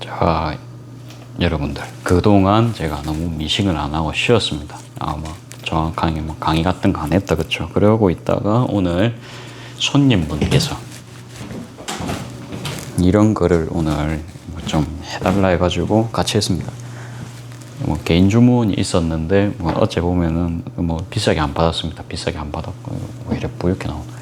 자, 여러분들 그동안 제가 너무 미식을 안 하고 쉬었습니다. 아마 정확하게 뭐 강의 같은 거 안 했다 그쵸? 그러고 있다가 오늘 손님분께서 이런 거를 오늘 좀 해달라 해가지고 같이 했습니다. 뭐 개인 주문이 있었는데 뭐 어째 보면은 뭐 비싸게 안 받았습니다. 비싸게 안 받았고 왜 이래 뿌옇게 나오나?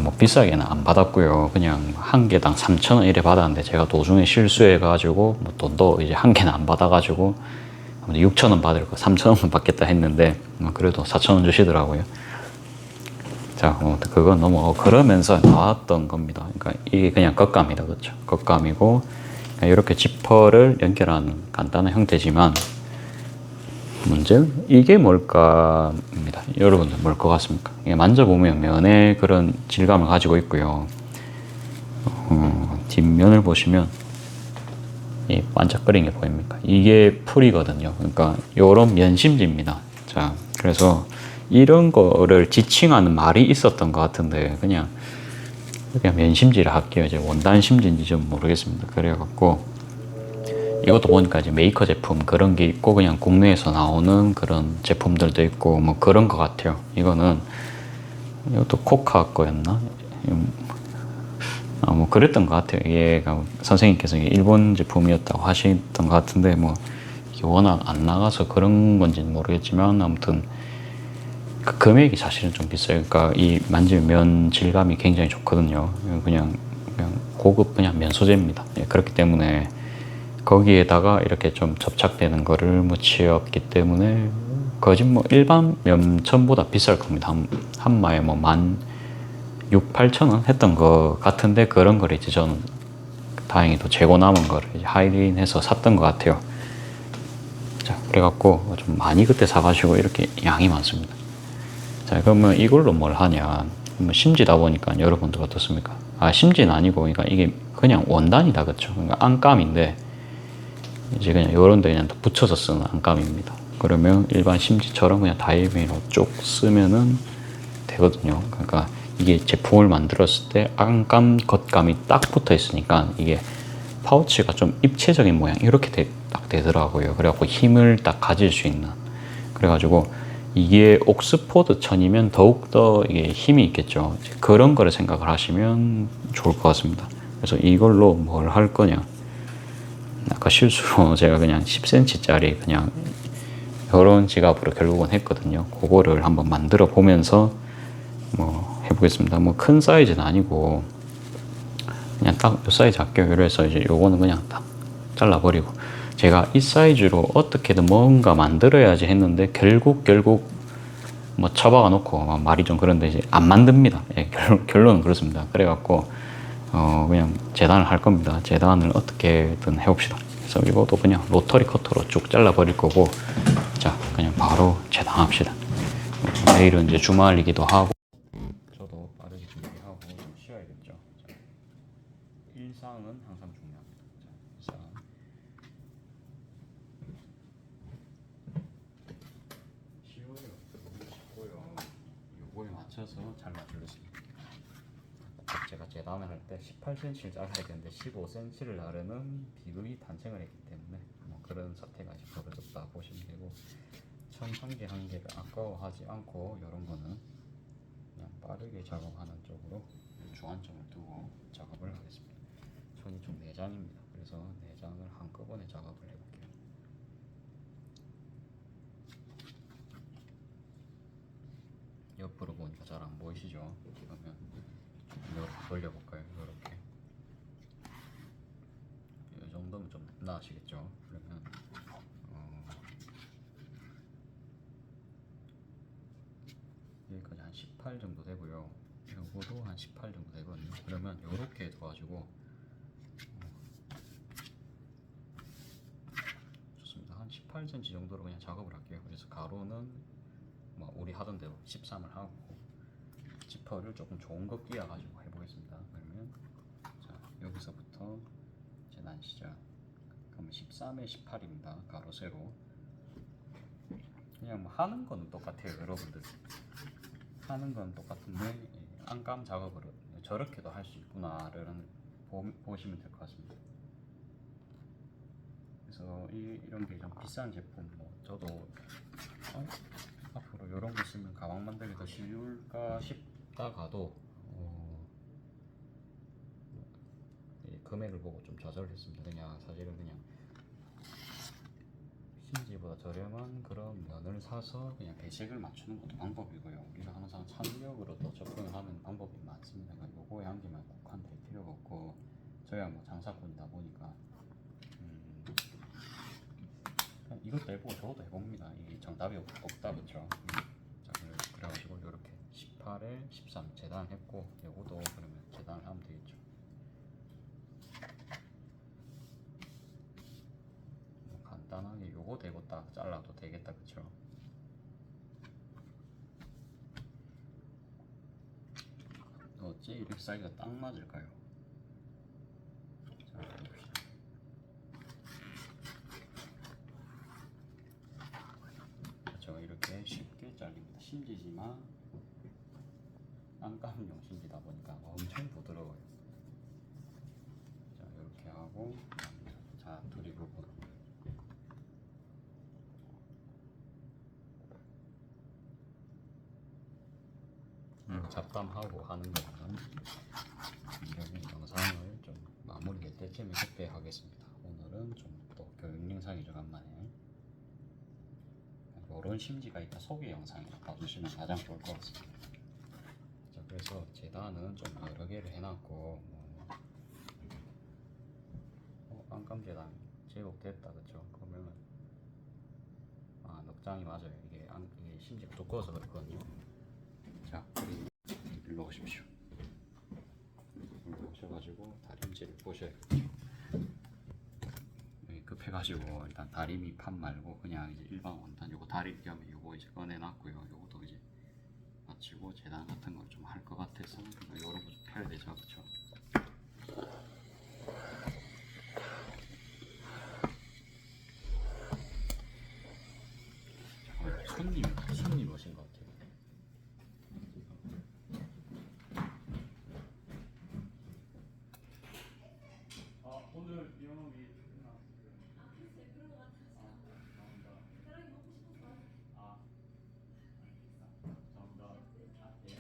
뭐 비싸게는 안 받았고요. 그냥 한 개당 3,000원 이래 받았는데 제가 도중에 실수해가지고 뭐 돈도 이제 한 개는 안 받아가지고 6,000원 받을 거 3,000원만 받겠다 했는데 그래도 4,000원 주시더라고요. 자, 그건 너무 그러면서 나왔던 겁니다. 그러니까 이게 그냥 겉감이다, 그렇죠? 겉감이고 이렇게 지퍼를 연결하는 간단한 형태지만 문제는 이게 뭘까입니다. 여러분들 뭘 것 같습니까? 이게 만져보면 면의 그런 질감을 가지고 있고요. 뒷면을 보시면 이 반짝거리는 게 보입니까? 이게 풀이거든요. 그러니까 요런 면심지입니다. 자, 그래서 이런 거를 지칭하는 말이 있었던 것 같은데 그냥 면심지를 할게요. 이제 원단 심지인지 좀 모르겠습니다. 그래갖고 이것도 보니까 이제 메이커 제품 그런 게 있고 그냥 국내에서 나오는 그런 제품들도 있고 뭐 그런 것 같아요. 이것도 코카 거였나? 뭐 그랬던 것 같아요. 얘가 선생님께서 일본 제품이었다고 하시던 것 같은데 뭐 이게 워낙 안 나가서 그런 건지는 모르겠지만 아무튼 그 금액이 사실은 좀 비싸요. 그러니까 이 만지면 면 질감이 굉장히 좋거든요. 그냥 고급 그냥 면 소재입니다. 그렇기 때문에 거기에다가 이렇게 좀 접착되는 거를 묻히었기 때문에 거짓 뭐 일반 면천보다 비쌀 겁니다. 한 마에 뭐 16,000~18,000원 했던 거 같은데 그런 거를 이제 저는 다행히도 재고 남은 거를 이제 할인해서 샀던 것 같아요. 자, 그래갖고 좀 많이 그때 사가지고 이렇게 양이 많습니다. 자, 그러면 이걸로 뭘 하냐? 심지다 보니까 여러분들 어떻습니까? 심지는 아니고, 그러니까 이게 그냥 원단이다, 그쵸? 그러니까 안감인데 이제 그냥 요런 데 그냥 붙여서 쓰는 안감입니다. 그러면 일반 심지처럼 그냥 다이미로 쭉 쓰면은 되거든요. 그러니까 이게 제품을 만들었을 때 안감, 겉감이 딱 붙어 있으니까 이게 파우치가 좀 입체적인 모양 이렇게 딱 되더라고요. 그래갖고 힘을 딱 가질 수 있는. 그래가지고 이게 옥스포드 천이면 더욱더 이게 힘이 있겠죠. 그런 거를 생각을 하시면 좋을 것 같습니다. 그래서 이걸로 뭘 할 거냐. 아까 실수로 제가 그냥 10cm짜리 그냥 이런 지갑으로 결국은 했거든요. 그거를 한번 만들어 보면서 뭐 해보겠습니다. 뭐 큰 사이즈는 아니고 그냥 딱 이 사이즈 할게요. 이래서 이제 요거는 그냥 딱 잘라버리고 제가 이 사이즈로 어떻게든 뭔가 만들어야지 했는데 결국 뭐 처박아 놓고 말이 좀 그런데 이제 안 만듭니다. 예, 결론은 그렇습니다. 그래갖고 그냥 재단을 할 겁니다. 재단을 어떻게든 해봅시다. 그래서 이것도 그냥 로터리 커터로 쭉 잘라버릴 거고, 자, 그냥 바로 재단합시다. 내일은 이제 주말이기도 하고, 저도 빠르게 준비하고 좀 쉬어야겠죠. 자, 일상은 항상 중요합니다. 자, 일상. 쉬워요. 쉽고요. 요거에 맞춰서 잘라주겠습니다. 제가 재단을 할 때 18cm를 잘라야 되는데 15cm를 나르는 비극이 탄생을 했기 때문에 뭐 그런 사태가 벌어졌다 보시면 되고 천 한 개 한 개를 아까워하지 않고 이런 거는 그냥 빠르게 작업하는 쪽으로 주안점을 두고 작업을 하겠습니다. 손이 좀 내장입니다. 그래서 내장을 한꺼번에 작업을 해볼게요. 옆으로 보니까 잘 안 보이시죠? 그러면 이렇게 돌려볼까요? 이렇게 이 정도면 좀 나으시겠죠? 그러면 여기까지 한 18 정도 되고요. 요거도 한 18 정도 되거든요. 그러면 요렇게 해가지고 좋습니다. 한 18cm 정도로 그냥 작업을 할게요. 그래서 가로는 뭐 우리 하던 대로 13을 하고 지퍼를 조금 좋은 거 끼워가지고 해보겠습니다. 그러면 자, 여기서부터 재단 시작. 그러면 13에 18입니다. 가로 세로. 그냥 뭐 하는 거는 똑같아요, 여러분들. 하는 건 똑같은데 안감 작업을 저렇게도 할 수 있구나를 보시면 될 것 같습니다. 그래서 이런 게 좀 비싼 제품, 뭐 저도 앞으로 이런 거 쓰면 가방 만들기 더 쉬울까 싶다가도 이 금액을 보고 좀 좌절했습니다. 그냥 사실은 그냥 심지보다 저렴한 그런 면을 사서 그냥 배색을 맞추는 것도 방법이고요. 우리가 항상 찬력으로 또 접근을 하는 방법이 많습니다. 그러니까 요거에 한계만 국한될 필요가 없고, 저야 뭐 장사꾼이다 보니까 이것도 해보고 저것도 해봅니다. 이게 정답이 없다, 그쵸? 자, 그래가지고 이렇게 18에 13 재단했고, 요것도 그러면 재단을 하면 되겠죠. 뭐 간단하게 요거 대고 딱 잘라도 되겠다, 그쵸? 어째 이렇게 사이즈가 딱 맞을까요? 자, 봅시다. 제가 이렇게 쉽게 잘립니다. 심지지만 안감용 심지다 보니까 엄청 부드러워요. 자, 이렇게 하고, 자, 둘이 부분. 잡담하고 하는 거는 이런 영상을 좀 마무리될 때쯤에 그때 하겠습니다. 오늘은 좀 또 교육 영상이죠, 간만에. 이런 심지가 있다 소개 영상을 봐주시면 가장 좋을 것 같습니다. 자, 그래서 재단은 좀 여러 개를 해놨고, 안감 재단 제법 됐다, 그쵸? 그러면 넉장이 맞아요. 이게 심지가 두꺼워서 그렇거든요. 자, 일로 오십시오. 일로 오셔가지고 다림질을 보셔야겠죠. 급해가지고 일단 다리미 판 말고 그냥 이제 일반 원단 요거 다리 겸 요거 이제 꺼내놨고요. 요것도 이제 마치고 재단 같은 걸 좀 할 것 같아서 요런 거 좀 펴야 되죠, 그쵸? 손님 오신 것 같아요. 오늘 영업이 끝났어요. 글쎄 그런 거 같아서. 감사합니다. 사랑이 먹고 싶어서. 알겠습니다. 감사합니다. 예.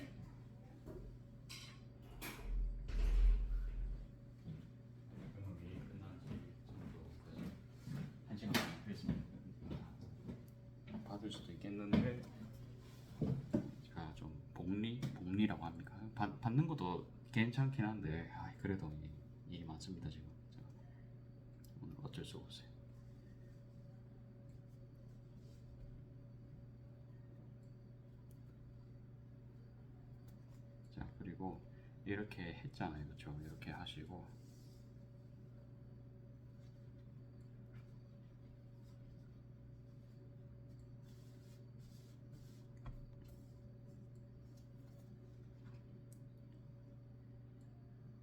영업이 끝난 지 정도 1시간 정도 됐습니다. 받을 수도 있겠는데 제가 좀 복리라고 합니까? 받는 것도 괜찮긴 한데 그래도 일이 많습니다 지금. 제가 오늘 어쩔 수가 없어요. 자, 그리고 이렇게 했잖아요, 그렇죠? 이렇게 하시고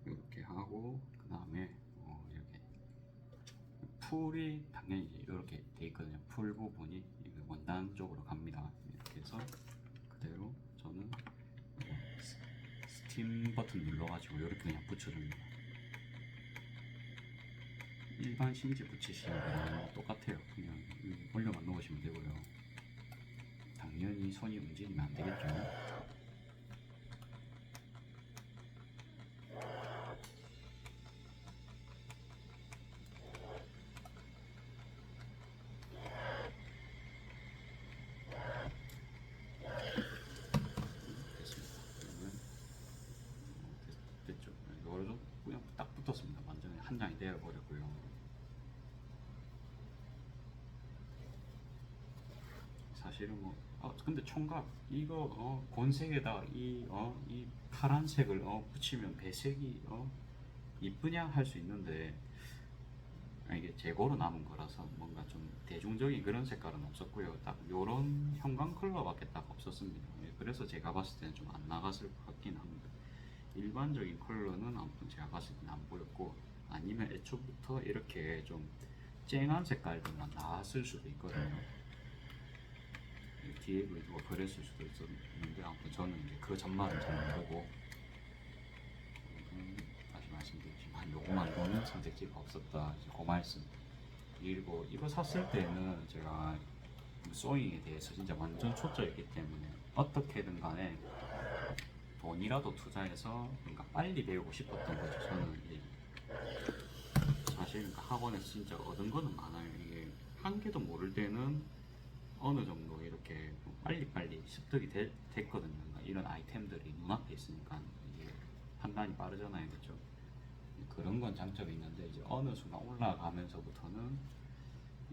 이렇게 하고 그 다음에 이렇게 풀이 당연히 이렇게 돼 있거든요. 풀 부분이 원단 쪽으로 갑니다. 이렇게 해서 그대로 저는 스팀 버튼 눌러가지고 이렇게 그냥 붙여줍니다. 일반 심지 붙이시는 거랑 똑같아요. 그냥 올려만 놓으시면 되고요. 당연히 손이 움직이면 안 되겠죠. 됐죠. 이거도 그냥 딱 붙었습니다. 완전히 한 장이 되어버렸고요. 사실은 근데 총각 이거 곤색에다 이 파란색을 붙이면 배색이 이쁘냐 할 수 있는데 이게 재고로 남은 거라서 뭔가 좀 대중적인 그런 색깔은 없었고요. 딱 요런 형광 컬러밖에 딱 없었습니다. 그래서 제가 봤을 때는 좀 안 나갔을 것 같긴 합니다. 일반적인 컬러는 아무튼 제가 봤을 때는 안 보였고, 아니면 애초부터 이렇게 좀 쨍한 색깔들만 나왔을 수도 있거든요. 뒤에 누가 그랬을 수도 있었는데 아무튼 저는 이제 그 전말은 잘 보고 다시 말씀드리지만 요거 말고는 선택지가 없었다, 이제 그 말씀 그리고 이거 샀을 때는 제가 소잉에 대해서 진짜 완전 초짜였기 때문에 어떻게든 간에 돈이라도 투자해서 그러니까 빨리 배우고 싶었던 거죠. 저는 이제 사실 그러니까 학원에서 진짜 얻은 거는 많아요. 이게 한 개도 모를 때는 어느 정도 이렇게 빨리빨리 습득이 됐거든요. 그러니까 이런 아이템들이 눈앞에 있으니까 이게 판단이 빠르잖아요. 그렇죠? 그런 건 장점이 있는데 이제 어느 순간 올라가면서부터는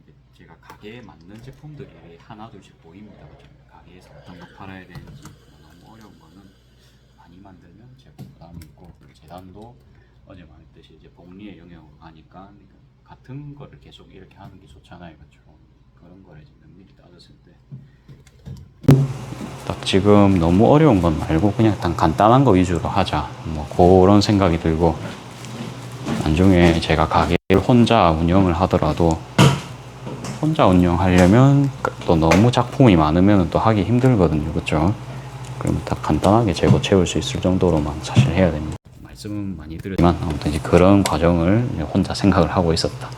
이제 제가 가게에 맞는 제품들이 하나 둘씩 보입니다. 그렇죠? 가게에서 어떤 거 팔아야 되는지 너무 어려운 거는 많이 만들면 제가 부담이 있고 재단도 어제 말했듯이 이제 복리의 영역으로 가니까 같은 거를 계속 이렇게 하는 게 좋잖아요. 그렇죠? 그런 거를 이제 면밀히 따졌을 때 딱 지금 너무 어려운 건 말고 그냥 일단 간단한 거 위주로 하자 뭐 그런 생각이 들고 나중에 제가 가게를 혼자 운영을 하더라도 혼자 운영하려면 또 너무 작품이 많으면 또 하기 힘들거든요. 그렇죠? 그럼 딱 간단하게 재고 채울 수 있을 정도로만 사실 해야 됩니다. 말씀은 많이 드렸지만 아무튼 이제 그런 과정을 혼자 생각을 하고 있었다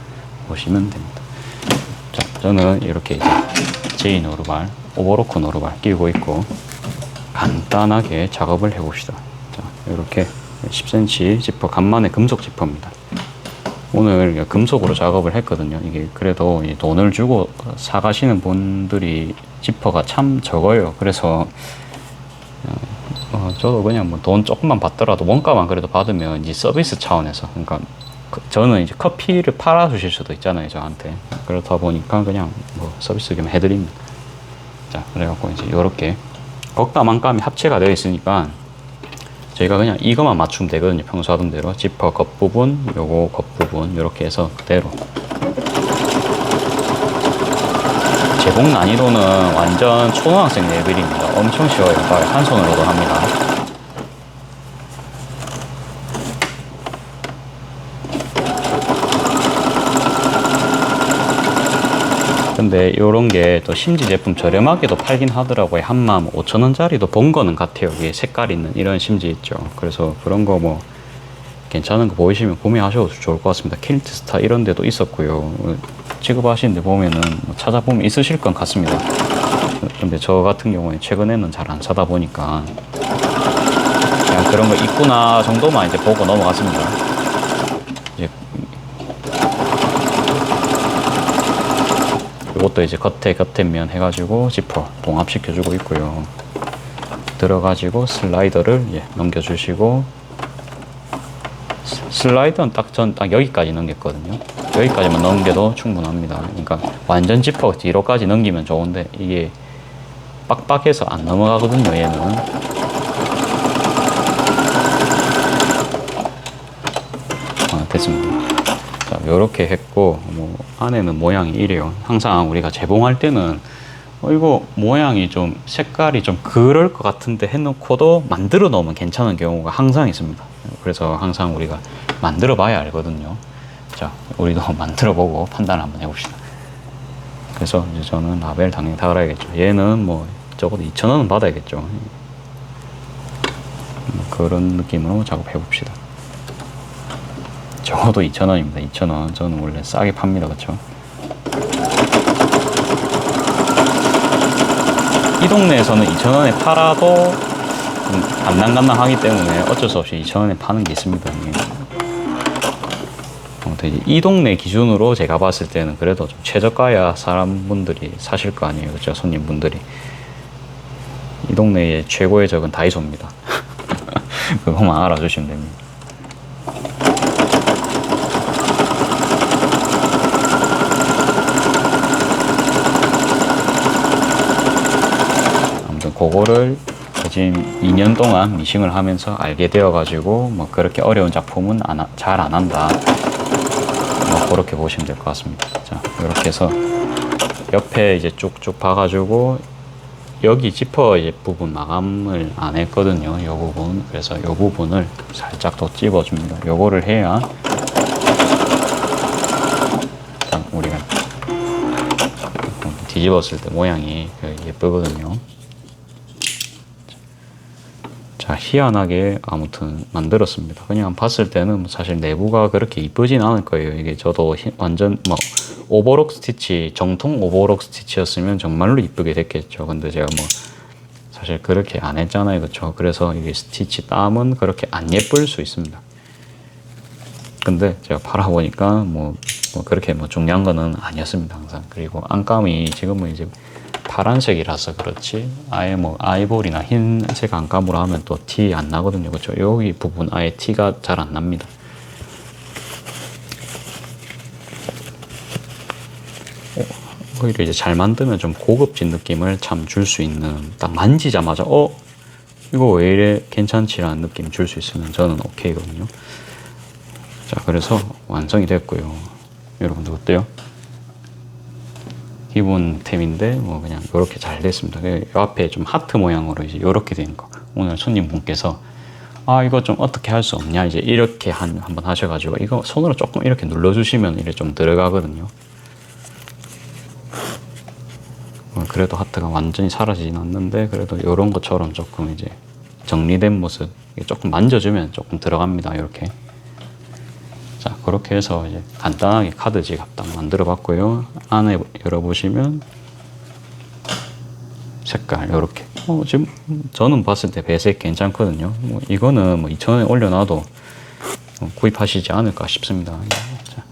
보시면 됩니다. 자, 저는 이렇게 이제 제이 노루발, 오버로크 노루발 끼고 있고 간단하게 작업을 해봅시다. 자, 이렇게 10cm 지퍼, 간만에 금속 지퍼입니다. 오늘 금속으로 작업을 했거든요. 이게 그래도 돈을 주고 사가시는 분들이 지퍼가 참 적어요. 그래서 저도 그냥 뭐 돈 조금만 받더라도 원가만 그래도 받으면 이제 서비스 차원에서 그러니까 저는 이제 커피를 팔아 주실 수도 있잖아요, 저한테. 그렇다 보니까 그냥 뭐 서비스 겸 해드립니다. 자, 그래갖고 이제 요렇게 겉감안감이 합체가 되어 있으니까 저희가 그냥 이것만 맞추면 되거든요. 평소 하던 대로 지퍼 겉부분, 요거 겉부분 이렇게 해서 그대로. 제공 난이도는 완전 초등학생 레벨입니다. 엄청 쉬워요. 한 손으로도 합니다. 근데 요런 게 또 심지 제품 저렴하게도 팔긴 하더라고요. 한맘 5,000원짜리도 본 거는 같아요. 위에 색깔 있는 이런 심지 있죠. 그래서 그런 거 뭐 괜찮은 거 보이시면 구매하셔도 좋을 것 같습니다. 킬트 스타 이런 데도 있었고요. 취급하시는데 보면은 뭐 찾아보면 있으실 것 같습니다. 근데 저 같은 경우에 최근에는 잘 안 사다 보니까 그냥 그런 거 있구나 정도만 이제 보고 넘어갔습니다. 이제 이것도 이제 겉에면 해가지고 지퍼 봉합시켜주고 있고요. 들어가지고 슬라이더를 넘겨주시고 슬라이더는 딱 여기까지 넘겼거든요. 여기까지만 넘겨도 충분합니다. 그러니까 완전 지퍼 뒤로까지 넘기면 좋은데 이게 빡빡해서 안 넘어가거든요. 얘는 됐습니다. 자, 요렇게 했고 뭐 안에는 모양이 이래요. 항상 우리가 재봉할 때는 이거 모양이 좀 색깔이 좀 그럴 것 같은데 해놓고도 만들어 놓으면 괜찮은 경우가 항상 있습니다. 그래서 항상 우리가 만들어 봐야 알거든요. 자, 우리도 만들어 보고 판단을 한번 해봅시다. 그래서 이제 저는 라벨 당연히 달아야겠죠. 얘는 뭐 적어도 2,000원은 받아야겠죠. 그런 느낌으로 작업해 봅시다. 적어도 2,000원입니다. 2,000원. 저는 원래 싸게 팝니다. 그쵸? 이 동네에서는 2,000원에 팔아도 안난간난하기 때문에 어쩔 수 없이 2,000원에 파는 게 있습니다. 이 동네 기준으로 제가 봤을 때는 그래도 좀 최저가야 사람분들이 사실 거 아니에요. 그죠? 손님분들이. 이 동네의 최고의 적은 다이소입니다. 그거만 알아주시면 됩니다. 아무튼 그거를 지금 2년 동안 미싱을 하면서 알게 되어가지고 뭐 그렇게 어려운 작품은 잘 안 한다. 뭐 그렇게 보시면 될 것 같습니다. 자, 이렇게 해서 옆에 이제 쭉쭉 봐가지고 여기 지퍼 이제 부분 마감을 안 했거든요. 이 부분. 그래서 이 부분을 살짝 더 찝어줍니다. 요거를 해야 우리가 뒤집었을 때 모양이 예쁘거든요. 자, 희한하게 아무튼 만들었습니다. 그냥 봤을 때는 사실 내부가 그렇게 이쁘진 않을 거예요. 이게 저도 완전 뭐 오버록 스티치, 정통 오버록 스티치였으면 정말로 이쁘게 됐겠죠. 근데 제가 뭐 사실 그렇게 안 했잖아요, 그렇죠? 그래서 이게 스티치 땀은 그렇게 안 예쁠 수 있습니다. 근데 제가 팔아보니까 뭐 그렇게 뭐 중요한 거는 아니었습니다, 항상. 그리고 안감이 지금은 이제 파란색이라서 그렇지, 아예 뭐 아이보리나 흰색 안감으로 하면 또 티 안 나거든요, 그렇죠? 여기 부분 아예 티가 잘 안 납니다. 오히려 이제 잘 만들면 좀 고급진 느낌을 참 줄 수 있는, 딱 만지자마자 이거 왜 이래 괜찮지라는 느낌 줄 수 있으면 저는 오케이거든요. 자, 그래서 완성이 됐고요. 여러분들 어때요? 기본템인데 뭐 그냥 이렇게 잘 됐습니다. 이 앞에 좀 하트 모양으로 이제 이렇게 된 거. 오늘 손님분께서 이거 좀 어떻게 할 수 없냐 이제 이렇게 한번 하셔가지고 이거 손으로 조금 이렇게 눌러주시면 이래 좀 들어가거든요. 그래도 하트가 완전히 사라지진 않는데 그래도 이런 것처럼 조금 이제 정리된 모습 조금 만져주면 조금 들어갑니다. 이렇게. 자, 그렇게 해서 이제 간단하게 카드 지갑 딱 만들어 봤고요. 안에 열어보시면 색깔 이렇게. 지금 저는 봤을 때 배색 괜찮거든요. 뭐 이거는 뭐 2,000원에 올려놔도 구입하시지 않을까 싶습니다. 자,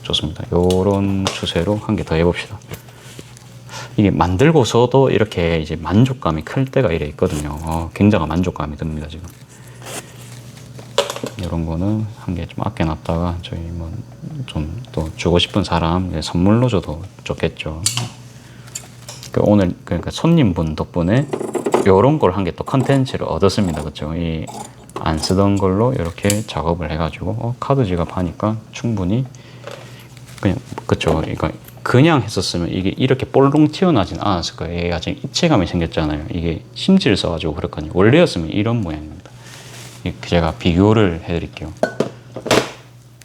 좋습니다. 요런 추세로 한 개 더 해봅시다. 이게 만들고서도 이렇게 이제 만족감이 클 때가 이래 있거든요. 굉장한 만족감이 듭니다, 지금. 이런 거는 한 개 좀 아껴놨다가 저희 뭐 좀 또 주고 싶은 사람 선물로 줘도 좋겠죠. 오늘 그러니까 손님분 덕분에 이런 걸 한 개 또 컨텐츠를 얻었습니다, 그렇죠? 이 안 쓰던 걸로 이렇게 작업을 해가지고 카드 지갑 하니까 충분히 그냥 그렇죠. 그러니까 그냥 했었으면 이게 이렇게 볼록 튀어나진 않았을 거예요. 얘가 지금 입체감이 생겼잖아요. 이게 심지를 써가지고 그렇거든요. 원래였으면 이런 모양입니다. 제가 비교를 해드릴게요.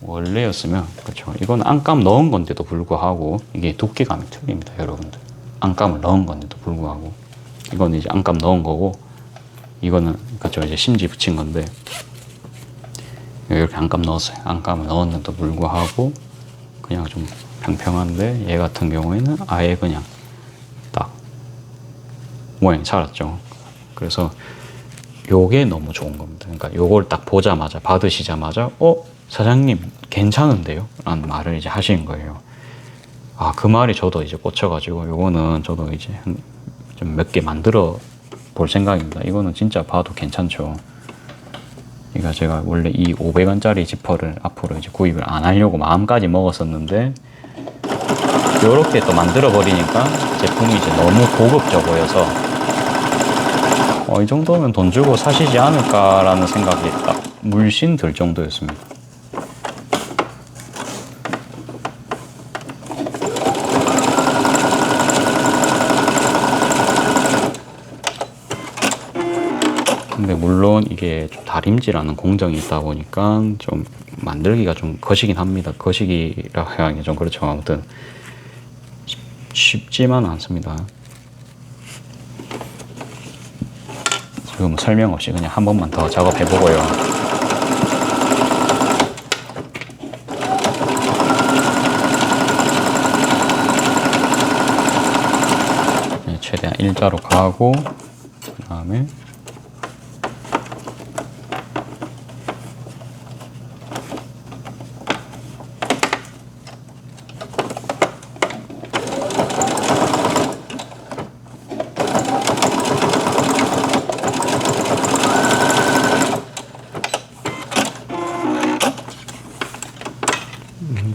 원래였으면 그렇죠. 이건 안감 넣은 건데도 불구하고 이게 두께감이 틀립니다, 여러분들. 안감을 넣은 건데도 불구하고 이건 이제 안감 넣은 거고 이거는 그렇죠. 이제 심지 붙인 건데 이렇게 안감 넣었어요. 안감을 넣었는데도 불구하고 그냥 좀 평평한데 얘 같은 경우에는 아예 그냥 딱 모양이 살았죠. 그래서 요게 너무 좋은 겁니다. 그러니까 요걸 딱 보자마자 받으시자마자 사장님 괜찮은데요? 라는 말을 이제 하시는 거예요. 그 말이 저도 이제 꽂혀가지고 요거는 저도 이제 좀 몇 개 만들어 볼 생각입니다. 이거는 진짜 봐도 괜찮죠. 그러니까 제가 원래 이 500원짜리 지퍼를 앞으로 이제 구입을 안 하려고 마음까지 먹었었는데 요렇게 또 만들어 버리니까 제품이 이제 너무 고급져 보여서 이 정도면 돈 주고 사시지 않을까라는 생각이 딱 물씬 들 정도였습니다. 근데 물론 이게 좀 다림질하는 공정이 있다 보니까 좀 만들기가 좀 거시긴 합니다. 거시기라 하기 좀 그렇죠. 아무튼 쉽지만 않습니다. 지금 설명 없이 그냥 한 번만 더 작업해 보고요. 최대한 일자로 가고 그 다음에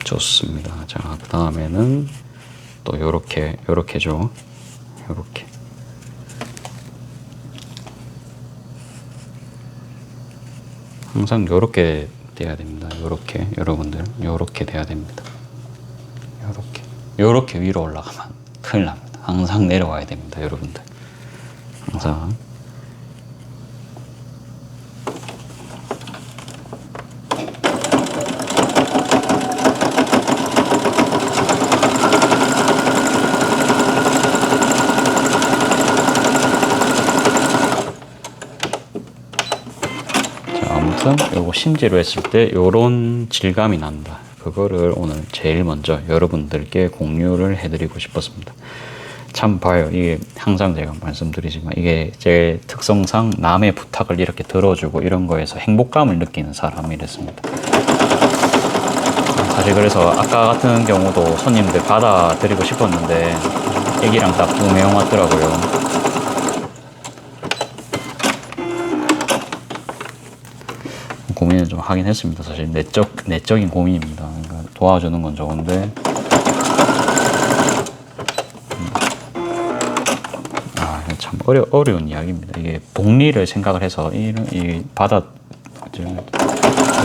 좋습니다. 자, 그 다음에는 또 요렇게죠. 요렇게. 항상 요렇게 돼야 됩니다. 요렇게, 여러분들. 요렇게 돼야 됩니다. 요렇게 위로 올라가면 큰일 납니다. 항상 내려와야 됩니다, 여러분들. 항상. 요거 심지로 했을 때 요런 질감이 난다. 그거를 오늘 제일 먼저 여러분들께 공유를 해드리고 싶었습니다. 참 봐요. 이게 항상 제가 말씀드리지만 이게 제 특성상 남의 부탁을 이렇게 들어주고 이런 거에서 행복감을 느끼는 사람이랬습니다. 사실 그래서 아까 같은 경우도 손님들 받아드리고 싶었는데 애기랑 딱 2명 왔더라고요. 고민을 좀 하긴 했습니다. 사실 내적인 고민입니다. 그러니까 도와주는 건 좋은데 참 어려운 이야기입니다. 이게 복리를 생각을 해서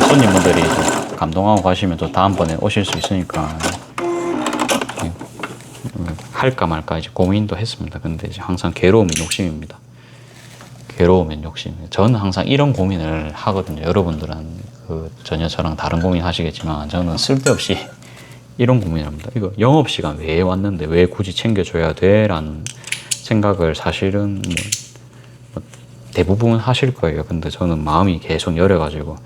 손님분들이 좀 감동하고 가시면 또 다음번에 오실 수 있으니까 할까 말까 이제 고민도 했습니다. 근데 이제 항상 괴로움이 욕심입니다. 괴로우면 욕심. 저는 항상 이런 고민을 하거든요. 여러분들은 전혀 저랑 다른 고민 하시겠지만 저는 쓸데없이 이런 고민을 합니다. 이거 영업시간 왜 왔는데 왜 굳이 챙겨줘야 돼? 라는 생각을 사실은 대부분 하실 거예요. 근데 저는 마음이 계속 여려가지고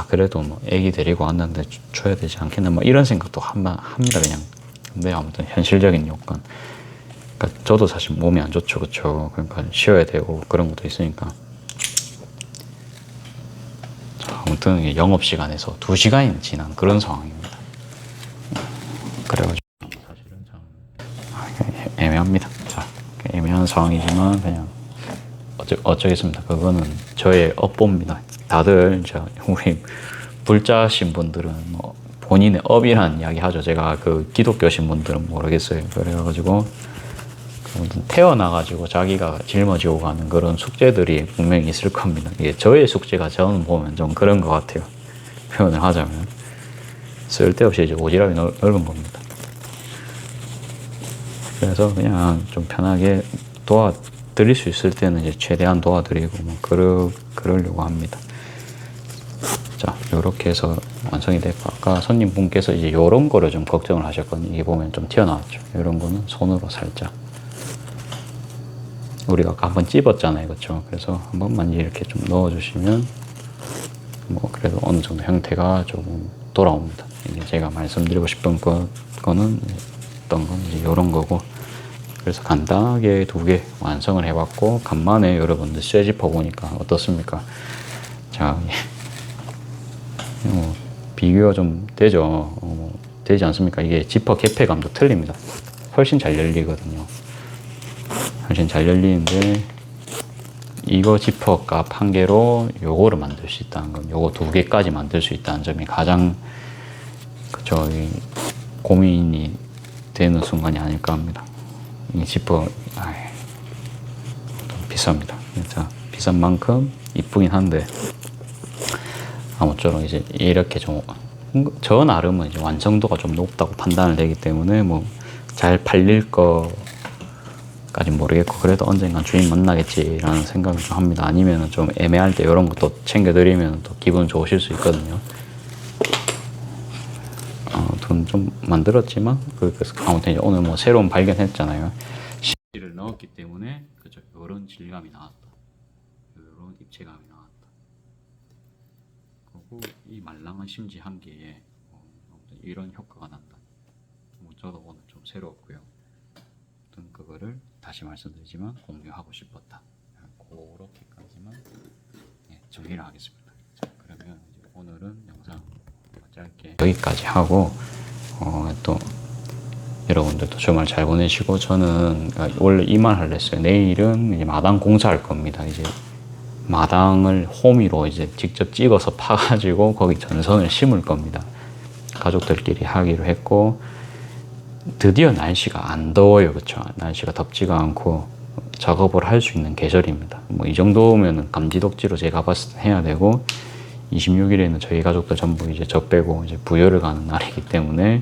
그래도 애기 데리고 왔는데 줘야 되지 않겠나 이런 생각도 합니다. 그냥. 근데 아무튼 현실적인 요건. 그러니까 저도 사실 몸이 안 좋죠, 그렇죠? 그러니까 쉬어야 되고 그런 것도 있으니까. 자, 아무튼 영업 시간에서 2시간이 지난 그런 상황입니다. 그래가지고 사실은 참 애매합니다. 자, 애매한 상황이지만 그냥 어쩌겠습니다. 그거는 저의 업보입니다. 다들 우리 불자신 분들은 본인의 업이라는 이야기 하죠. 제가 기독교신 분들은 모르겠어요. 그래가지고 태어나가지고 자기가 짊어지고 가는 그런 숙제들이 분명히 있을 겁니다. 이게 저의 숙제가 저는 보면 좀 그런 것 같아요. 표현을 하자면 쓸데없이 이제 오지랖이 넓은 겁니다. 그래서 그냥 좀 편하게 도와드릴 수 있을 때는 이제 최대한 도와드리고 그러려고 합니다. 자, 요렇게 해서 완성이 됐고 아까 손님분께서 이제 요런 거를 좀 걱정을 하셨거든요. 이게 보면 좀 튀어나왔죠. 요런 거는 손으로 살짝 우리가 아까 한번 찝었잖아요. 그렇죠? 그래서 한 번만 이렇게 좀 넣어주시면 그래도 어느 정도 형태가 조금 돌아옵니다. 이게 제가 말씀드리고 싶은 거는 어떤 건 이제 이런 거고 그래서 간단하게 2개 완성을 해봤고 간만에 여러분들 쇠지퍼 보니까 어떻습니까? 자, 비교가 좀 되죠. 되지 않습니까? 이게 지퍼 개폐감도 틀립니다. 훨씬 잘 열리거든요. 훨씬 잘 열리는데 이거 지퍼 값 1개로 요거를 만들 수 있다는 건 요거 2개까지 만들 수 있다는 점이 가장 고민이 되는 순간이 아닐까 합니다. 이 지퍼 비쌉니다. 진짜 비싼 만큼 이쁘긴 한데 아무쪼록 이제 이렇게 저 나름은 이제 완성도가 좀 높다고 판단을 되기 때문에 잘 팔릴 거까지 모르겠고 그래도 언젠간 주인 만나겠지라는 생각을 좀 합니다. 아니면은 좀 애매할 때 이런 것도 챙겨드리면 또 기분 좋으실 수 있거든요. 돈 좀 만들었지만 그래서 아무튼 오늘 새로운 발견했잖아요. 심지를 넣었기 때문에 그죠? 이런 질감이 나왔다. 이런 입체감이 나왔다. 그리고 이 말랑한 심지 한 개에 이런 효과가 난다. 저도 오늘 좀 새로웠고요. 아무튼 그거를 다시 말씀드리지만 공유하고 싶었다. 그렇게까지만 정리를 하겠습니다. 자, 그러면 이제 오늘은 영상 짧게 여기까지 하고 또 여러분들도 주말 잘 보내시고 저는 원래 이만 하려 했어요. 내일은 이제 마당 공사할 겁니다. 이제 마당을 호미로 이제 직접 찍어서 파가지고 거기 전선을 심을 겁니다. 가족들끼리 하기로 했고 드디어 날씨가 안 더워요. 그렇죠? 날씨가 덥지가 않고 작업을 할 수 있는 계절입니다. 이 정도면 감지덕지로 제가 봤을 때 해야 되고 26일에는 저희 가족들 전부 이제 저 빼고 이제 부여를 가는 날이기 때문에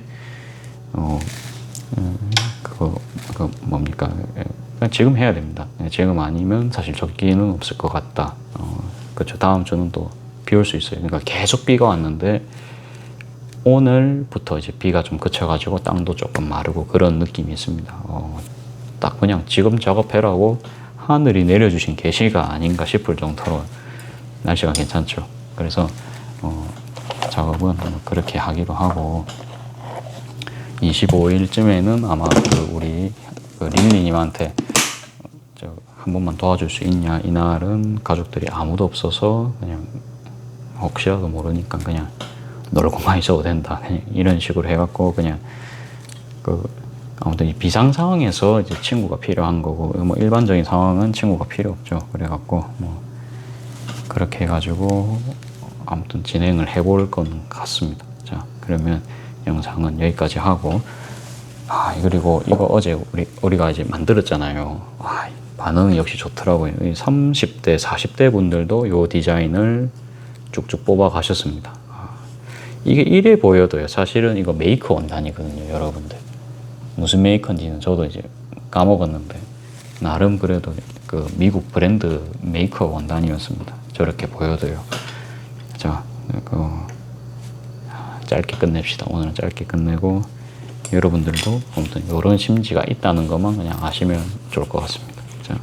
그거 뭡니까? 지금 해야 됩니다. 지금 아니면 사실 적기는 없을 것 같다. 그렇죠. 다음 주는 또 비 올 수 있어요. 그러니까 계속 비가 왔는데 오늘부터 이제 비가 좀 그쳐가지고 땅도 조금 마르고 그런 느낌이 있습니다. 딱 그냥 지금 작업해라고 하늘이 내려주신 계시가 아닌가 싶을 정도로 날씨가 괜찮죠. 그래서 작업은 그렇게 하기로 하고 25일쯤에는 아마 그 우리 그 린리님한테 한 번만 도와줄 수 있냐. 이날은 가족들이 아무도 없어서 그냥 혹시라도 모르니까 그냥 놀고만 있어도 된다. 그냥 이런 식으로 해갖고 그냥 그 아무튼 이 비상 상황에서 이제 친구가 필요한 거고 뭐 일반적인 상황은 친구가 필요 없죠. 그래갖고 뭐 그렇게 해가지고 아무튼 진행을 해볼 건 같습니다. 자, 그러면 영상은 여기까지 하고 그리고 이거 어제 우리가 이제 만들었잖아요. 반응이 역시 좋더라고요. 30대, 40대 분들도 이 디자인을 쭉쭉 뽑아 가셨습니다. 이게 이래 보여도요. 사실은 이거 메이커 원단이거든요, 여러분들. 무슨 메이커인지는 저도 이제 까먹었는데 나름 그래도 그 미국 브랜드 메이커 원단이었습니다. 저렇게 보여도요. 자, 짧게 끝냅시다. 오늘은 짧게 끝내고 여러분들도 아무튼 이런 심지가 있다는 것만 그냥 아시면 좋을 것 같습니다. 자,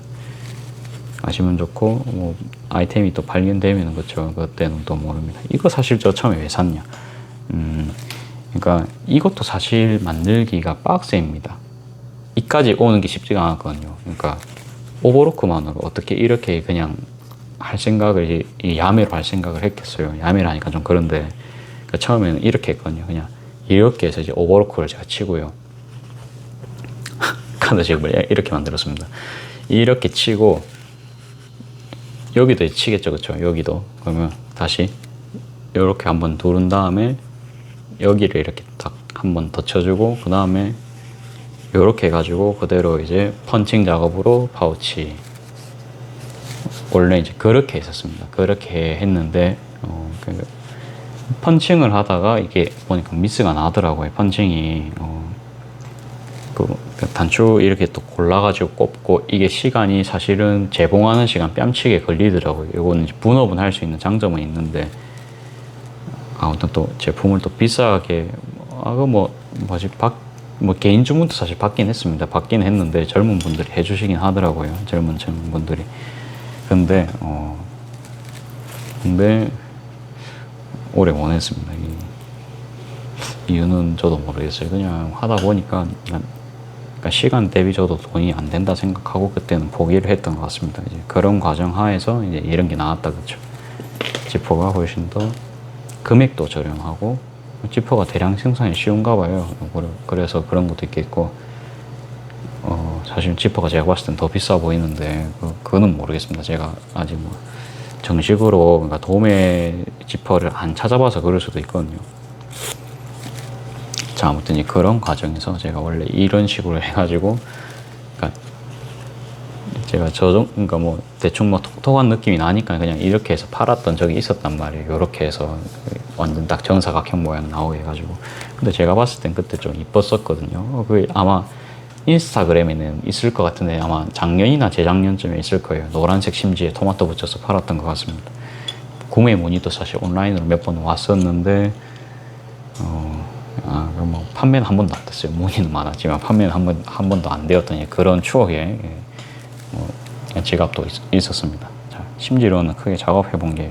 아시면 좋고 뭐 아이템이 또 발견되면 그렇죠. 그때는 또 모릅니다. 이거 사실 저 처음에 왜 샀냐? 그러니까 이것도 사실 만들기가 빡세입니다. 이까지 오는 게 쉽지가 않았거든요. 그러니까 오버로크만으로 어떻게 이렇게 그냥 할 생각을 야매로 할 생각을 했겠어요. 야매라니까 좀 그런데 그러니까 처음에는 이렇게 했거든요. 그냥 이렇게 해서 이제 오버로크를 제가 치고요. 카드식을 이렇게 만들었습니다. 이렇게 치고 여기도 치겠죠, 그렇죠? 여기도 그러면 다시 이렇게 한번 두른 다음에 여기를 이렇게 딱 한 번 더 쳐주고 그 다음에 이렇게 해가지고 그대로 이제 펀칭 작업으로 파우치. 원래 이제 그렇게 했었습니다. 그렇게 했는데 펀칭을 하다가 이게 보니까 미스가 나더라고요. 펀칭이 그 단추 이렇게 또 골라가지고 꼽고 이게 시간이 사실은 재봉하는 시간 뺨치게 걸리더라고요. 이거는 이제 분업은 할 수 있는 장점은 있는데 아무튼 또 제품을 또 비싸게 뭐 개인 주문도 사실 받긴 했습니다. 받긴 했는데 젊은 분들이 해주시긴 하더라고요. 젊은 분들이. 근데 오래 못 했습니다. 이유는 저도 모르겠어요. 그냥 하다 보니까 그러니까 시간 대비 저도 돈이 안 된다 생각하고 그때는 포기를 했던 것 같습니다. 이제 그런 과정 하에서 이제 이런 게 나왔다 그렇죠. 지퍼가 훨씬 더 금액도 저렴하고 지퍼가 대량 생산이 쉬운가 봐요. 그래서 그런 것도 있겠고 사실 지퍼가 제가 봤을 땐 더 비싸 보이는데 그거는 모르겠습니다. 제가 아직 뭐 정식으로 그러니까 도매 지퍼를 안 찾아봐서 그럴 수도 있거든요. 자, 아무튼 그런 과정에서 제가 원래 이런 식으로 해가지고 그러니까 제가 그러니까 뭐 대충 뭐 톡톡한 느낌이 나니까 그냥 이렇게 해서 팔았던 적이 있었단 말이에요. 이렇게 해서 완전 딱 정사각형 모양 나오게 해가지고. 근데 제가 봤을 땐 그때 좀 이뻤었거든요. 그게 아마 인스타그램에는 있을 것 같은데 아마 작년이나 재작년쯤에 있을 거예요. 노란색 심지에 토마토 붙여서 팔았던 것 같습니다. 구매 문의도 사실 온라인으로 몇 번 왔었는데 뭐 판매는 한 번도 안 됐어요. 문의는 많았지만 판매는 한 번도 안 되었던 그런 추억에 지갑도 있었습니다. 자, 심지로는 크게 작업해 본 게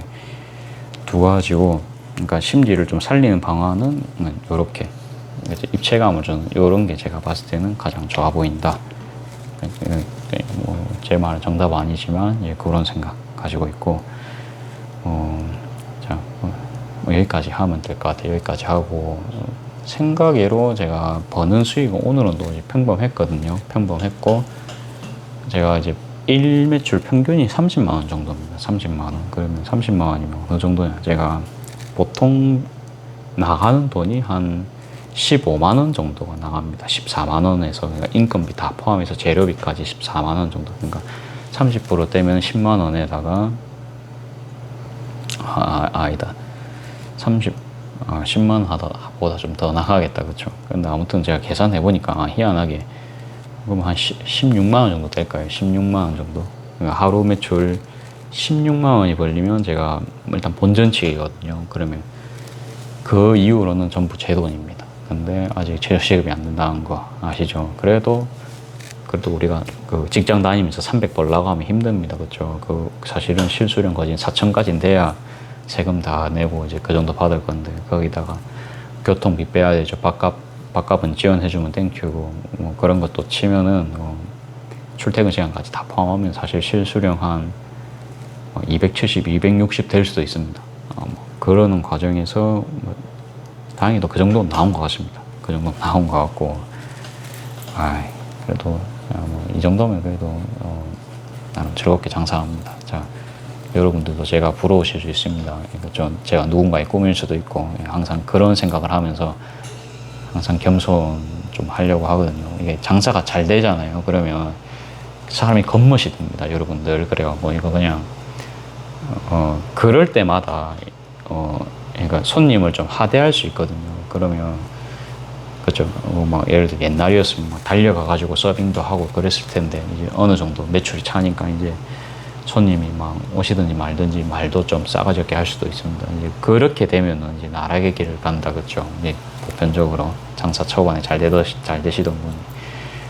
두 가지고, 그러니까 심지를 좀 살리는 방안은 이렇게 입체감을 주는 이런 게 제가 봤을 때는 가장 좋아 보인다. 뭐 제 말은 정답 아니지만 그런 생각 가지고 있고, 자, 여기까지 하면 될 것 같아요. 여기까지 하고 생각외로 제가 버는 수익은 오늘은 또 평범했거든요. 평범했고 제가 이제 일 매출 평균이 30만 원 정도입니다. 30만 원. 그러면 30만 원이면 어느 정도냐? 제가 보통 나가는 돈이 한 15만 원 정도가 나갑니다. 14만 원에서 그러니까 인건비 다 포함해서 재료비까지 14만 원 정도. 그러니까 30% 떼면 10만 원에다가 아니다. 10만 보다 좀 더 나가겠다. 그렇죠? 근데 아무튼 제가 계산해 보니까 희한하게 그럼 한 16만 원 정도 될까요? 16만 원 정도. 그러니까 하루 매출 16만 원이 벌리면 제가 일단 본전치기거든요. 그러면 그 이후로는 전부 제 돈입니다. 근데 아직 최저시급이 안 된다는 거 아시죠? 그래도 우리가 그 직장 다니면서 300 벌라고 하면 힘듭니다. 그렇죠? 사실은 실수령 거진 4천까지는 돼야 세금 다 내고 이제 그 정도 받을 건데 거기다가 교통비 빼야 되죠. 밥값은 지원해주면 땡큐고 뭐 그런 것도 치면은 출퇴근 시간까지 다 포함하면 사실 실수령 한 270, 260 될 수도 있습니다. 뭐 그러는 과정에서 뭐 다행히도 그 정도 나온 것 같습니다. 그 정도 나온 것 같고, 그래도 뭐 이 정도면 그래도 나는 즐겁게 장사합니다. 자, 여러분들도 제가 부러우실 수 있습니다. 제가 누군가의 꿈일 수도 있고 항상 그런 생각을 하면서 항상 겸손 좀 하려고 하거든요. 이게 장사가 잘 되잖아요. 그러면 사람이 겉멋이 듭니다, 여러분들. 그래요. 뭐 이거 그냥 그럴 때마다 그러니까 손님을 좀 하대할 수 있거든요. 그러면 그렇죠. 막 예를 들어 옛날이었으면 막 달려가 가지고 서빙도 하고 그랬을 텐데 이제 어느 정도 매출이 차니까 이제 손님이 막 오시든지 말든지 말도 좀 싸가지 없게 할 수도 있습니다. 이제 그렇게 되면은 이제 나락의 길을 간다, 그렇죠. 이제 보편적으로 장사 초반에 잘 되시던 분이.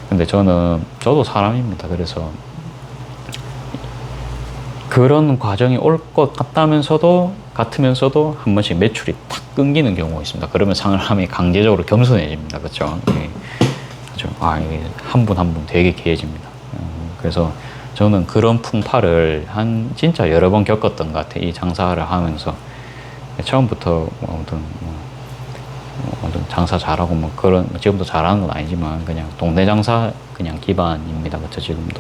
근데 저도 사람입니다. 그래서 그런 과정이 올 것 같으면서도 한 번씩 매출이 탁 끊기는 경우가 있습니다. 그러면 사람이 강제적으로 겸손해집니다. 그렇죠? 그렇죠. 이게 한 분 한 분 되게 개해집니다. 그래서 저는 그런 풍파를 진짜 여러 번 겪었던 것 같아요. 이 장사를 하면서 처음부터 아무튼 장사 잘하고 뭐 그런 지금도 잘하는 건 아니지만 그냥 동네 장사 그냥 기반입니다. 그렇죠? 지금도.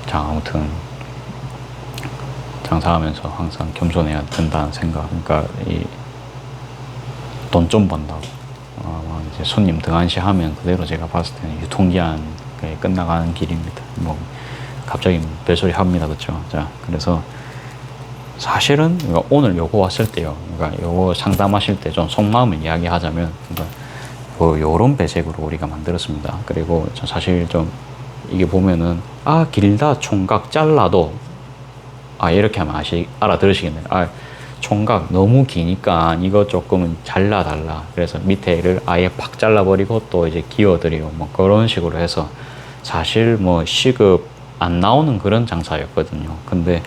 자, 아무튼 장사하면서 항상 겸손해야 된다는 생각. 그러니까 돈 좀 번다고 이제 손님 등한시하면 그대로 제가 봤을 때는 유통기한 끝나가는 길입니다. 뭐 갑자기 별소리 합니다, 그렇죠? 자, 그래서 사실은 오늘 요거 왔을 때요. 그러니까 요거 상담하실 때 좀 속마음을 이야기하자면, 그러니까 요런 배색으로 우리가 만들었습니다. 그리고 사실 좀 이게 보면은 길다 총각 잘라도 이렇게 하면 알아들으시겠네요. 총각 너무 기니까 이거 조금은 잘라달라. 그래서 밑에를 아예 팍 잘라버리고 또 이제 기어드리고 뭐 그런 식으로 해서 사실 뭐 시급 안 나오는 그런 장사였거든요. 근데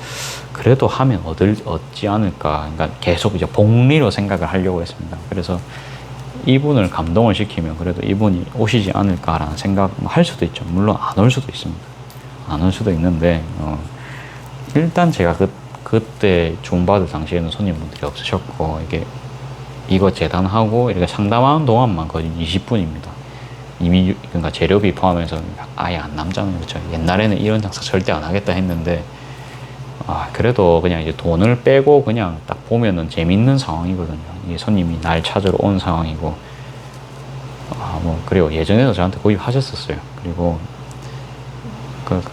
그래도 하면 얻지 않을까. 그러니까 계속 이제 복리로 생각을 하려고 했습니다. 그래서 이분을 감동을 시키면 그래도 이분이 오시지 않을까라는 생각 할 수도 있죠. 물론 안 올 수도 있습니다. 안 올 수도 있는데 일단 제가 그때 주문받을 당시에는 손님분들이 없으셨고 이거 재단하고 이렇게 상담하는 동안만 거의 20분입니다. 이미 그러니까 재료비 포함해서 아예 안 남잖아요. 그렇죠? 옛날에는 이런 장사 절대 안 하겠다 했는데 그래도 그냥 이제 돈을 빼고 그냥 딱 보면은 재밌는 상황이거든요. 이게 손님이 날 찾으러 온 상황이고 뭐 그리고 예전에도 저한테 구입하셨었어요. 그리고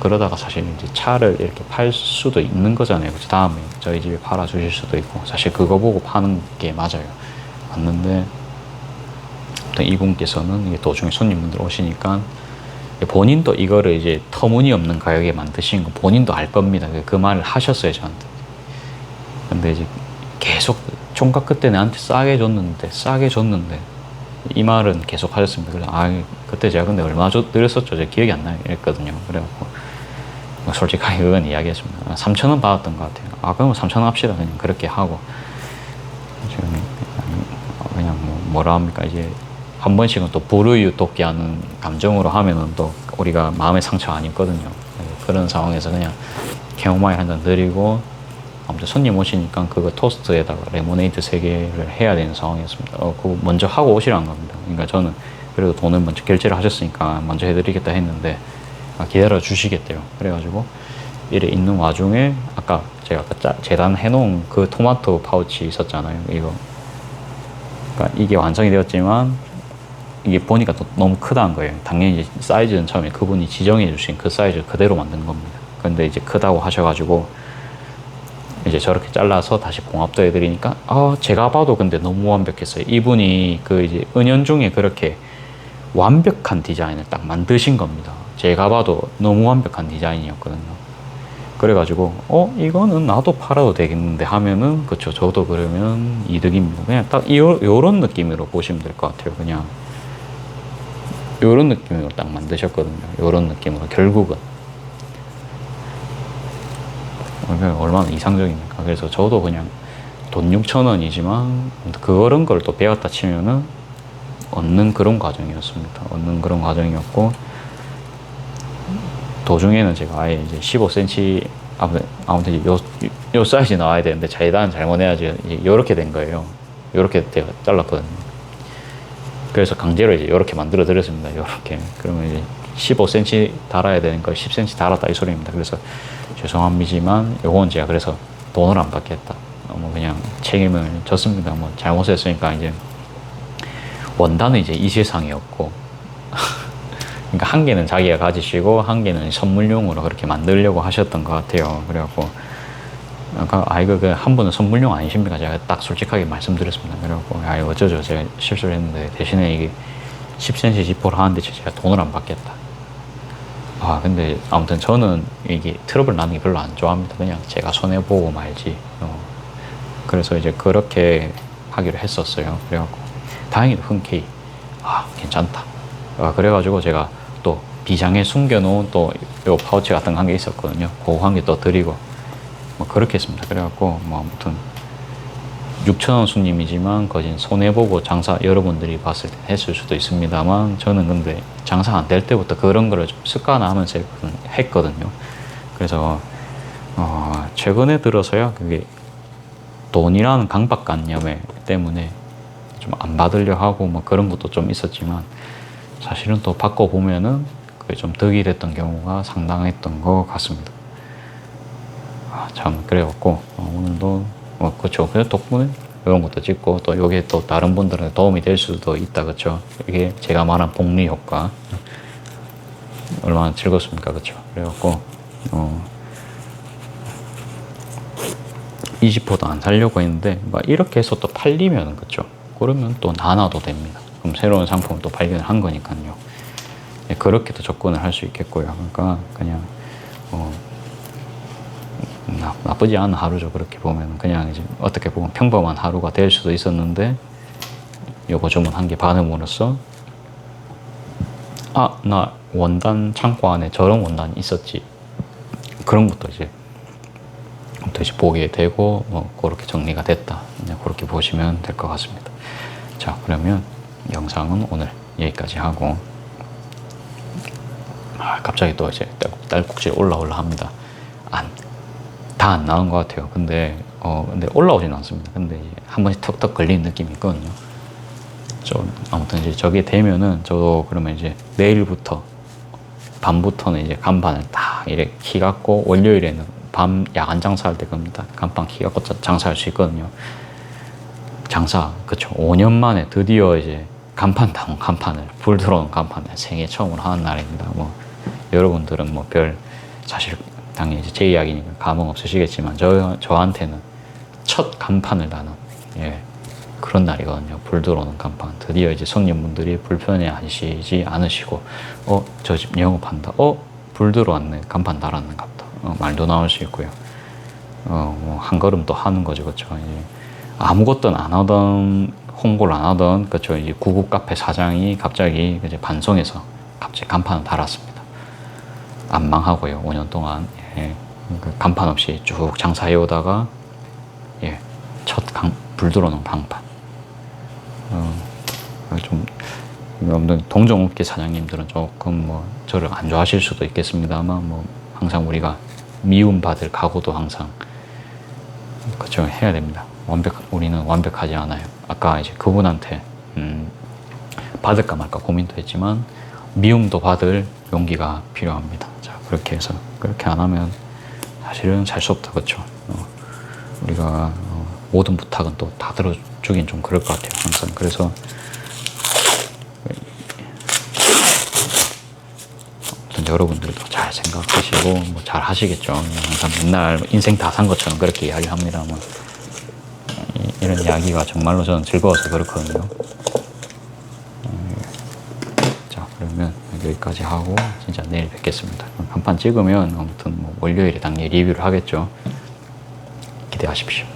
그러다가 사실 이제 차를 이렇게 팔 수도 있는 거잖아요. 그렇죠? 다음에 저희 집에 팔아 주실 수도 있고 사실 그거 보고 파는 게 맞아요. 맞는데 이분께서는 이게 도중에 손님분들 오시니까 본인도 이거를 이제 터무니없는 가격에 만드신 거 본인도 알 겁니다. 그 말을 하셨어요, 저한테. 근데 이제 계속 총각 그때 나한테 싸게 줬는데 이 말은 계속 하셨습니다. 그래서 그때 제가 근데 얼마 드렸었죠? 제 기억이 안 나요. 이랬거든요. 그래갖고 솔직하게 그건 이야기했습니다. 3,000원 받았던 것 같아요. 그러면 3,000원 합시다. 그냥 그렇게 하고 지금 그냥 뭐라 합니까? 이제 한 번씩은 또 불우이웃 돕기 하는 감정으로 하면은 또 우리가 마음의 상처 안 입거든요. 그런 상황에서 그냥 캐모마일 한 잔 드리고 아무튼 손님 오시니까 그거 토스트에다가 레모네이드 3개를 해야 되는 상황이었습니다. 그거 먼저 하고 오시라는 겁니다. 그러니까 저는 그래도 돈을 먼저 결제를 하셨으니까 먼저 해드리겠다 했는데 기다려 주시겠대요. 그래가지고 이래 있는 와중에 제가 아까 재단해 놓은 그 토마토 파우치 있었잖아요. 그러니까 이게 완성이 되었지만 이게 보니까 또 너무 크다는 거예요. 당연히 이제 사이즈는 처음에 그분이 지정해 주신 그 사이즈 그대로 만든 겁니다. 근데 이제 크다고 하셔가지고 이제 저렇게 잘라서 다시 봉합도 해드리니까 제가 봐도 근데 너무 완벽했어요. 이분이 이제 은연중에 그렇게 완벽한 디자인을 딱 만드신 겁니다. 제가 봐도 너무 완벽한 디자인이었거든요. 그래가지고 이거는 나도 팔아도 되겠는데 하면은 그쵸, 저도 그러면 이득입니다. 그냥 딱 요런 느낌으로 보시면 될 것 같아요. 그냥 요런 느낌으로 딱 만드셨거든요. 요런 느낌으로 결국은 얼마나 이상적입니까? 그래서 저도 그냥 돈 6,000원이지만 그런 걸 또 배웠다 치면은 얻는 그런 과정이었습니다. 얻는 그런 과정이었고 도중에는 제가 아예 이제 15cm 아무튼 요 사이즈 나와야 되는데 재단 잘못해야지 이렇게 된 거예요. 이렇게 제가 잘랐거든요. 그래서 강제로 이제 이렇게 만들어 드렸습니다. 이렇게 그러면 이제 15cm 달아야 되는 걸 10cm 달았다 이 소리입니다. 그래서 죄송합니다만 요건 제가 그래서 돈을 안 받겠다. 뭐 그냥 책임을 졌습니다. 뭐 잘못했으니까 이제 원단은 이제 이 세상이었고 그러니까 한 개는 자기가 가지시고 한 개는 선물용으로 그렇게 만들려고 하셨던 것 같아요. 그래갖고 아까 이거 한 분은 선물용 아니십니까? 제가 딱 솔직하게 말씀드렸습니다. 그래갖고 이거 어쩌죠? 제가 실수를 했는데 대신에 이게 10cm 지퍼를 하는데 제가 돈을 안 받겠다. 근데 아무튼 저는 이게 트러블 나는 게 별로 안 좋아합니다. 그냥 제가 손해보고 말지. 그래서 이제 그렇게 하기로 했었어요. 그래갖고 다행히도 흔쾌히 괜찮다. 그래가지고 제가 또 비장에 숨겨놓은 또 요 파우치 같은 거 한 개 있었거든요. 그거 한 개 또 드리고 뭐 그렇게 했습니다. 그래갖고 뭐 아무튼 6,000원 손님이지만 거진 손해보고 장사 여러분들이 봤을 때 했을 수도 있습니다만 저는 근데 장사 안 될 때부터 그런 거를 좀 습관화하면서 했거든요. 그래서 최근에 들어서야 그게 돈이라는 강박관념 때문에 좀 안 받으려 하고 뭐 그런 것도 좀 있었지만 사실은 또 바꿔보면은 그게 좀 득이 됐던 경우가 상당했던 것 같습니다. 참 그래갖고 오늘도 그렇죠. 그래서 덕분에 이런 것도 찍고 또 이게 또 다른 분들한테 도움이 될 수도 있다, 그렇죠. 이게 제가 말한 복리 효과 얼마나 즐겁습니까, 그렇죠. 그래갖고 이지포도 안 살려고 했는데 막 이렇게 해서 또 팔리면 그렇죠. 그러면 또 나눠도 됩니다. 그럼 새로운 상품을 또 발견을 한 거니까요. 그렇게도 접근을 할 수 있겠고요. 그러니까 그냥 나쁘지 않은 하루죠. 그렇게 보면 그냥 이제 어떻게 보면 평범한 하루가 될 수도 있었는데 요거 주문한 게 받음으로써 나 원단 창고 안에 저런 원단이 있었지. 그런 것도 이제 보게 되고 그렇게 정리가 됐다. 그렇게 보시면 될 것 같습니다. 자, 그러면 영상은 오늘 여기까지 하고 갑자기 또 이제 딸꾹질 올라올라 합니다. 다 안 나온 것 같아요. 근데 올라오진 않습니다. 근데 이제 한 번씩 턱턱 걸리는 느낌이 있거든요. 아무튼 이제 저게 되면은 저도 그러면 이제 내일부터 밤부터는 이제 간판을 딱 이렇게 키 갖고 월요일에는 밤 야간 장사할 때 겁니다. 간판 키 갖고 장사할 수 있거든요. 그쵸. 5년 만에 드디어 이제 간판다운 간판을 불 들어오는 간판을 생애 처음으로 하는 날입니다. 뭐 여러분들은 뭐 사실 당연히 이제 제 이야기니까 감흥 없으시겠지만 저한테는 첫 간판을 다는 그런 날이거든요. 불 들어오는 간판. 드디어 이제 손님분들이 불편해하시지 않으시고 저 집 영업한다. 불 들어왔네. 간판 달았는갑다. 말도 나올 수 있고요. 한 걸음 또 하는 거죠. 그렇죠. 아무것도 안 하던 홍보를 안 하던 그렇죠. 이제 구급 카페 사장이 갑자기 이제 반송해서 갑자기 간판을 달았습니다. 안 망하고요. 5년 동안 간판 없이 쭉 장사해 오다가 첫 불 들어오는 간판. 좀 동종업계 사장님들은 조금 뭐 저를 안 좋아하실 수도 있겠습니다만 뭐 항상 우리가 미움받을 각오도 항상 그렇죠. 해야 됩니다. 우리는 완벽하지 않아요. 아까 이제 그분한테 받을까 말까 고민도 했지만 미움도 받을 용기가 필요합니다. 자, 그렇게 해서 그렇게 안 하면 사실은 살 수 없다, 그렇죠. 우리가 모든 부탁은 또 다 들어주긴 좀 그럴 것 같아요. 항상 그래서 여러분들도 잘 생각하시고 뭐 잘 하시겠죠. 항상 맨날 인생 다 산 것처럼 그렇게 이야기합니다만 이런 이야기가 정말로 저는 즐거워서 그렇거든요. 자, 그러면 여기까지 하고 진짜 내일 뵙겠습니다. 간판 찍으면 아무튼 뭐 월요일에 당연히 리뷰를 하겠죠. 기대하십시오.